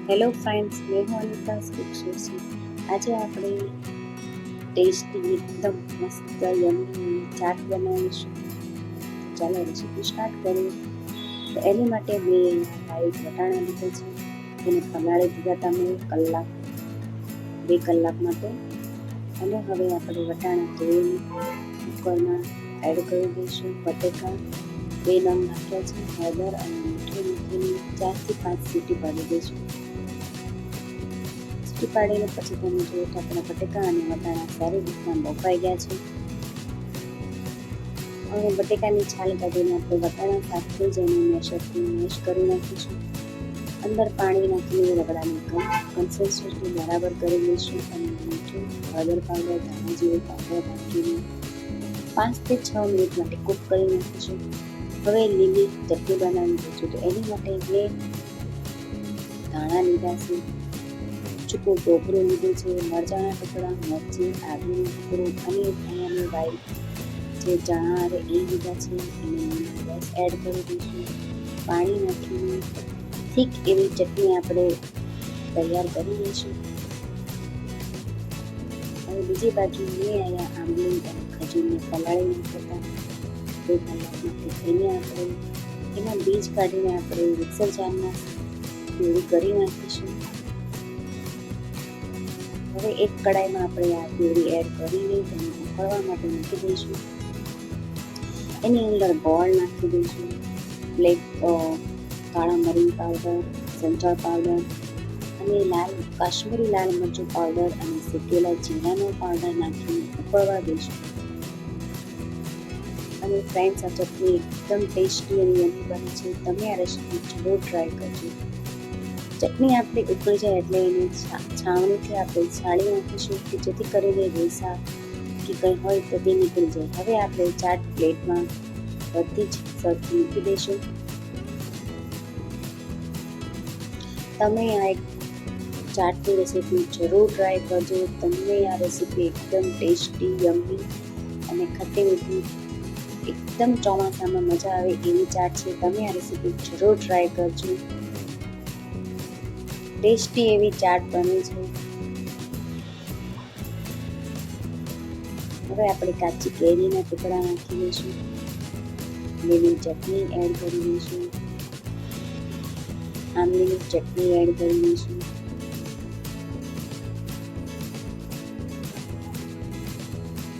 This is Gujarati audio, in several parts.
હેલો ફ્રેન્ડ્સ, મેં હું અનિતા સુરસી. આજે આપણે ટેસ્ટી એકદમ મસ્ત યમ્મી ચાટ બનાવીશું. ચાલો રેસીપી સ્ટાર્ટ કરીએ. તો એની માટે મેં વ્હાઈટ વટાણા લીધા છે. એને પલાળી દીધા તમે 2 કલાક માટે. અને હવે આપણે વટાણા ધોઈને કુકરમાં એડ કરી દઈશું. બટેકા 2 નંગ નાખ્યા છે. હળદર અને મીઠું મૂકીને 4 થી 5 સીટી પાડી દઈશું. સીટી પાડીને પછી તમે જુઓ તો આપણા બટેકા અને વટાણા સારી રીતના બફાઈ ગયા છે. અને બટેકાની છાલ કાઢીને આપણે વટાણા સાથે જ એને મેશરથી મેશ કરી નાખીશું. અંદર પાણી નાખીને રગડાની કન્સિસ્ટન્સી બરાબર કરી લઈશું. અને મીઠું, હળદર પાવડર, ધાણા જીરું પાવડર નાખીને 5 થી 6 મિનિટ માટે કૂક કરી નાખીશું. હવે લીલી ચટણી બનાવી દઈશું. તો એની માટે મેં ધાણા લીધા છે, ચૂકું ટોપરું લીધું છે, મરચાંના ટુકડા, મરચી, આદુનું ટુકડું અને અહીંયાની વ્હાઈટ જે ચણા આવે એ લીધા છે. એને રસ એડ કરી દઈશું. પાણી નાખીને થીક એવી ચટણી આપણે તૈયાર કરી દઈશું. હવે બીજી બાજુ મેં અહીંયા આંબલી અને ખજૂરને પલાળી નાખ્યા હતા 2 કલાક માટે. એને આપણે એના બીજ કાઢીને આપણે મિક્સર જારમાં પ્યુરી કરી નાખીશું. હવે એક કડાઈમાં આપણે આ પ્યુરી એડ કરીને તેને ઉકળવા માટે મૂકી દઈશું. એની અંદર ગોળ નાખી દઈશું, કાળા મરી પાવડર, સંચળ પાવડર અને કાશ્મીરી લાલ મરચું પાવડર અને શેકેલા જીરાનો પાવડર નાખીને ઉકળવા દઈશું. અને ફ્રેન્ડ્સ, આ ચટણી એકદમ ટેસ્ટી અને યમ્મી બને છે. તમે આ રેસીપી જરૂર ટ્રાય કરજો. ચટણી આપણે ઉકળી જાય એટલે એને છાવણીથી આપણે છાળી નાખીશું કે જેથી કરીને રેસા કે કંઈ હોય તો તે નીકળી જાય. હવે આપણે ચાટ પ્લેટમાં બધી જ સરખી મૂકી દઈશું. તમે આ એક ચાટની રેસીપી જરૂર ટ્રાય કરજો. તમને આ રેસીપી એકદમ ટેસ્ટી, યમ્મી અને ખટ્ટી મીઠી એકદમ ચોમાસામાં મજા આવે એવી ચાટ છે. તમે આ રેસીપી જરૂર ટ્રાય કરજો. ટેસ્ટી એવી ચાટ બને છે. હવે આપણે કાચી કેરીના ટુકડા નાખી દઈશું. લીલી ચટણી એડ કરી દઈશું. આંબલીની ચટણી એડ કરી દઈશું.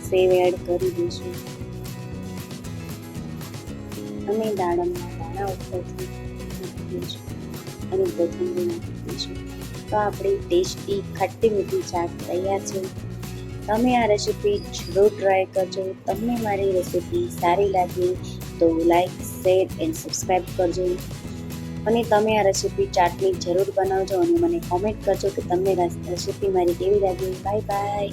સેવ એડ કરી દઈશું. અને દાડમના દાણા ઉપરથી નાખી દઈશું. અને કોથમીર નાખી દઈશું. તો આપણી ટેસ્ટી ખટ્ટી મીઠી ચાટ તૈયાર છે. તમે આ રેસીપી જરૂર ટ્રાય કરજો. તમને મારી રેસીપી સારી લાગી તો લાઈક, શેર એન્ડ સબસ્ક્રાઈબ કરજો. અને તમે આ રેસીપી ચાટની જરૂર બનાવજો અને મને કોમેન્ટ કરજો કે તમને રેસીપી મારી કેવી લાગી. Bye bye.